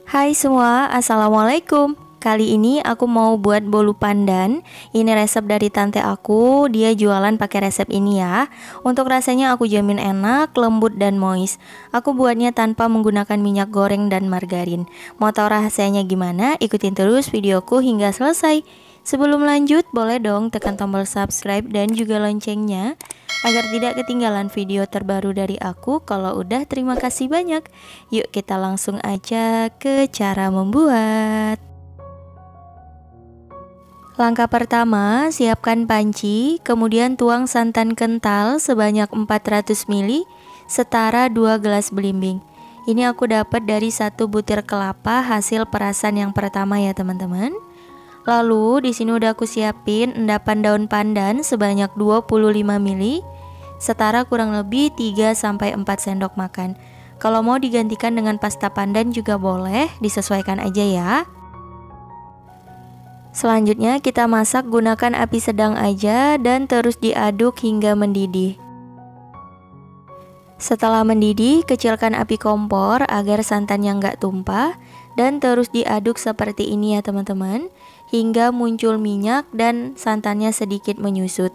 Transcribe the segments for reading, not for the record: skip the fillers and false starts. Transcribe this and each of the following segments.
Hai semua, Assalamualaikum. Kali ini aku mau buat bolu pandan. Ini resep dari tante aku, dia jualan pakai resep ini ya. Untuk rasanya aku jamin enak, lembut dan moist. Aku buatnya tanpa menggunakan minyak goreng dan margarin. Mau tahu rahasianya gimana? Ikutin terus videoku hingga selesai. Sebelum lanjut, boleh dong tekan tombol subscribe dan juga loncengnya agar tidak ketinggalan video terbaru dari aku. Kalau udah, terima kasih banyak. Yuk kita langsung aja ke cara membuat. Langkah pertama, siapkan panci, kemudian tuang santan kental sebanyak 400 ml setara 2 gelas belimbing. Ini aku dapat dari 1 butir kelapa hasil perasan yang pertama ya teman-teman. Lalu di sini udah aku siapin endapan daun pandan sebanyak 25 ml setara kurang lebih 3-4 sendok makan. Kalau mau digantikan dengan pasta pandan juga boleh, disesuaikan aja ya. Selanjutnya kita masak gunakan api sedang aja dan terus diaduk hingga mendidih. Setelah mendidih, kecilkan api kompor agar santannya nggak tumpah dan terus diaduk seperti ini ya teman-teman, hingga muncul minyak dan santannya sedikit menyusut.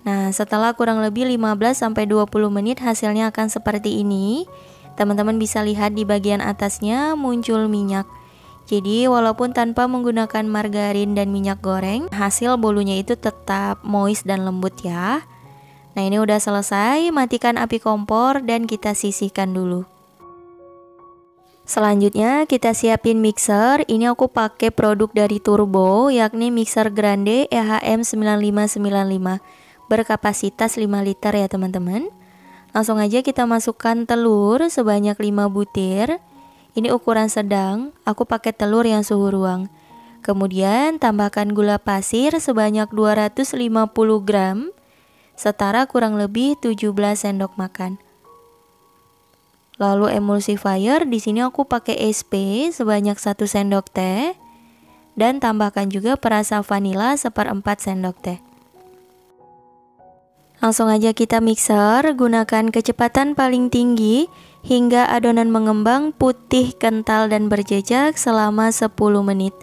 Nah, setelah kurang lebih 15-20 menit hasilnya akan seperti ini. Teman-teman bisa lihat di bagian atasnya muncul minyak. Jadi walaupun tanpa menggunakan margarin dan minyak goreng, hasil bolunya itu tetap moist dan lembut ya. Nah, ini udah selesai, matikan api kompor dan kita sisihkan dulu. Selanjutnya kita siapin mixer. Ini aku pakai produk dari Turbo, yakni mixer grande EHM 9595, berkapasitas 5 liter ya teman-teman. Langsung aja kita masukkan telur sebanyak 5 butir. Ini ukuran sedang, aku pakai telur yang suhu ruang. Kemudian tambahkan gula pasir sebanyak 250 gram setara kurang lebih 17 sendok makan. Lalu emulsifier, di sini aku pakai SP sebanyak 1 sendok teh dan tambahkan juga perasa vanila 1/4 sendok teh. Langsung aja kita mixer, gunakan kecepatan paling tinggi hingga adonan mengembang putih, kental dan berjejak selama 10 menit.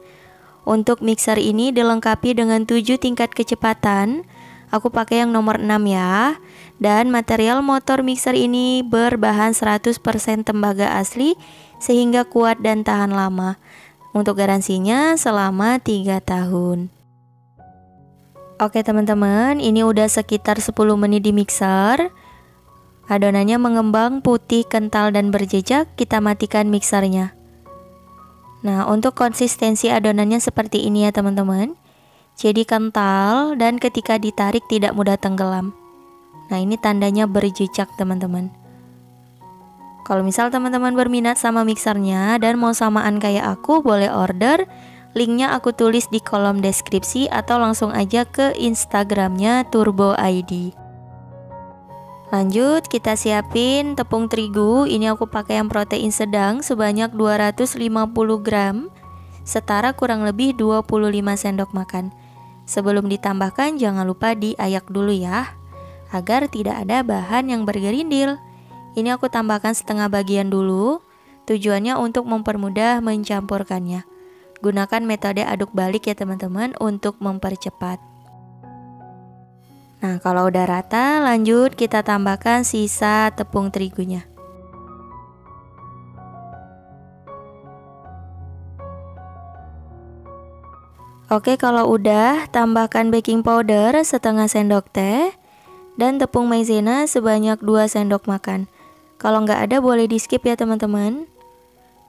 Untuk mixer ini dilengkapi dengan 7 tingkat kecepatan. Aku pakai yang nomor 6 ya. Dan material motor mixer ini berbahan 100% tembaga asli sehingga kuat dan tahan lama. Untuk garansinya selama 3 tahun. Oke teman-teman, ini udah sekitar 10 menit di mixer. Adonannya mengembang putih, kental dan berjejak, kita matikan mixernya. Nah, untuk konsistensi adonannya seperti ini ya teman-teman. Jadi kental dan ketika ditarik tidak mudah tenggelam. Nah, ini tandanya berjejak teman-teman. Kalau misal teman-teman berminat sama mixernya dan mau samaan kayak aku, boleh order. Linknya aku tulis di kolom deskripsi atau langsung aja ke Instagramnya Turbo ID. Lanjut kita siapin tepung terigu. Ini aku pakai yang protein sedang sebanyak 250 gram setara kurang lebih 25 sendok makan. Sebelum ditambahkan jangan lupa diayak dulu ya, agar tidak ada bahan yang bergerindil. Ini aku tambahkan setengah bagian dulu. Tujuannya untuk mempermudah mencampurkannya. Gunakan metode aduk balik ya teman-teman untuk mempercepat. Nah, kalau udah rata, lanjut kita tambahkan sisa tepung terigunya. Oke, kalau udah, tambahkan baking powder setengah sendok teh dan tepung maizena sebanyak 2 sendok makan. Kalau nggak ada boleh di skip ya teman-teman.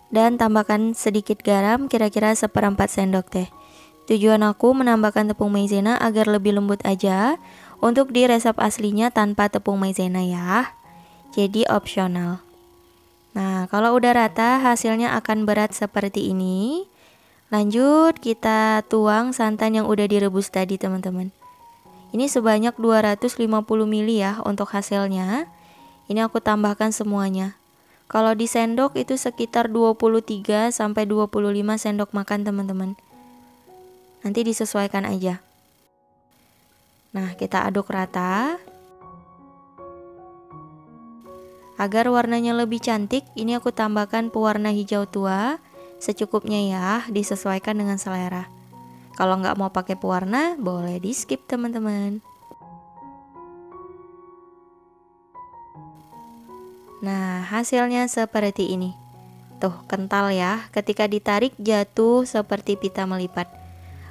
Dan tambahkan sedikit garam, kira-kira 1/4 sendok teh. Tujuan aku menambahkan tepung maizena agar lebih lembut aja. Untuk di resep aslinya tanpa tepung maizena ya. Jadi opsional. Nah, kalau udah rata hasilnya akan berat seperti ini. Lanjut kita tuang santan yang udah direbus tadi teman-teman. Ini sebanyak 250 ml ya untuk hasilnya. Ini aku tambahkan semuanya. Kalau di sendok itu sekitar 23-25 sendok makan teman-teman. Nanti disesuaikan aja. Nah, kita aduk rata. Agar warnanya lebih cantik, ini aku tambahkan pewarna hijau tua secukupnya ya, disesuaikan dengan selera. Kalau nggak mau pakai pewarna, boleh di skip teman-teman. Nah, hasilnya seperti ini. Tuh, kental ya. Ketika ditarik jatuh seperti pita melipat.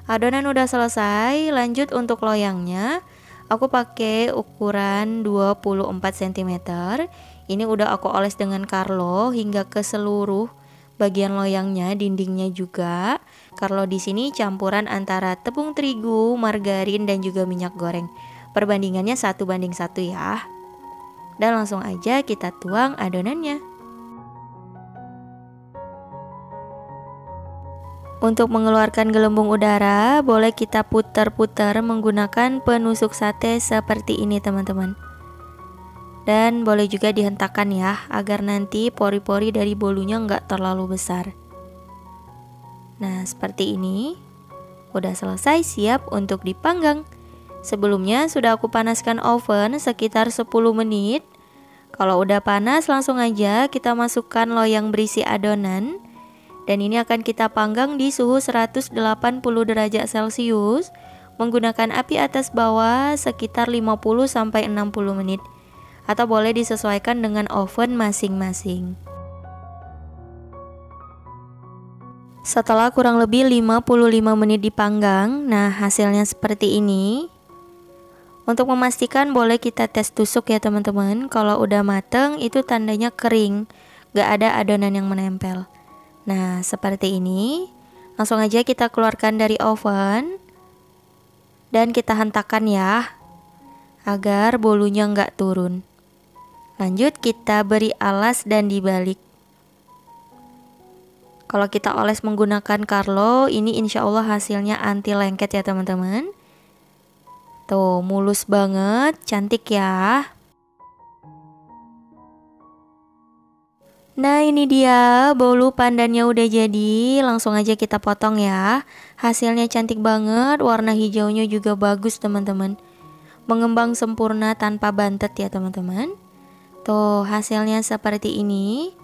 Adonan udah selesai, lanjut untuk loyangnya. Aku pakai ukuran 24 cm. Ini udah aku oles dengan Carlo hingga ke seluruh bagian loyangnya, dindingnya juga. Carlo di sini campuran antara tepung terigu, margarin dan juga minyak goreng. Perbandingannya 1:1 ya. Dan langsung aja kita tuang adonannya. Untuk mengeluarkan gelembung udara, boleh kita putar-putar menggunakan penusuk sate seperti ini teman-teman. Dan boleh juga dihentakkan ya, agar nanti pori-pori dari bolunya nggak terlalu besar. Nah, seperti ini. Udah selesai, siap untuk dipanggang. Sebelumnya sudah aku panaskan oven sekitar 10 menit. Kalau udah panas, langsung aja kita masukkan loyang berisi adonan. Dan ini akan kita panggang di suhu 180 derajat Celcius menggunakan api atas bawah sekitar 50-60 menit. Atau boleh disesuaikan dengan oven masing-masing. Setelah kurang lebih 55 menit dipanggang, nah hasilnya seperti ini. Untuk memastikan boleh kita tes tusuk ya teman-teman. Kalau udah mateng itu tandanya kering, gak ada adonan yang menempel. Nah seperti ini. Langsung aja kita keluarkan dari oven. Dan kita hentakkan ya, agar bolunya gak turun. Lanjut kita beri alas dan dibalik. Kalau kita oles menggunakan Carlo, ini insya Allah hasilnya anti lengket ya teman-teman. Tuh, mulus banget, cantik ya. Nah ini dia, bolu pandannya udah jadi. Langsung aja kita potong ya. Hasilnya cantik banget, warna hijaunya juga bagus teman-teman. Mengembang sempurna tanpa bantet ya teman-teman. Tuh, hasilnya seperti ini.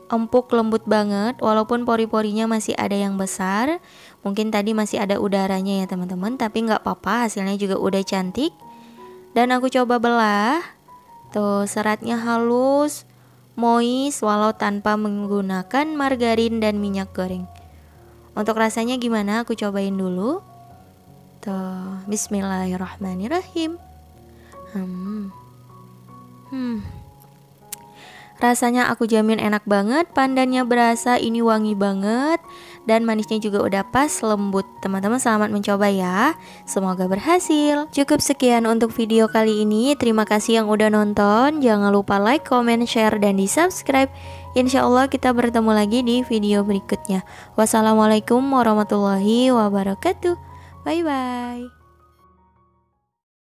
Empuk, lembut banget, walaupun pori-porinya masih ada yang besar. Mungkin tadi masih ada udaranya ya teman-teman, tapi nggak apa-apa, hasilnya juga udah cantik. Dan aku coba belah. Tuh, seratnya halus, moist, walau tanpa menggunakan margarin dan minyak goreng. Untuk rasanya gimana? Aku cobain dulu. Tuh, bismillahirrahmanirrahim. Rasanya aku jamin enak banget, pandannya berasa, ini wangi banget, dan manisnya juga udah pas, lembut. Teman-teman selamat mencoba ya, semoga berhasil. Cukup sekian untuk video kali ini, terima kasih yang udah nonton. Jangan lupa like, comment, share, dan di subscribe. Insya Allah kita bertemu lagi di video berikutnya. Wassalamualaikum warahmatullahi wabarakatuh. Bye bye.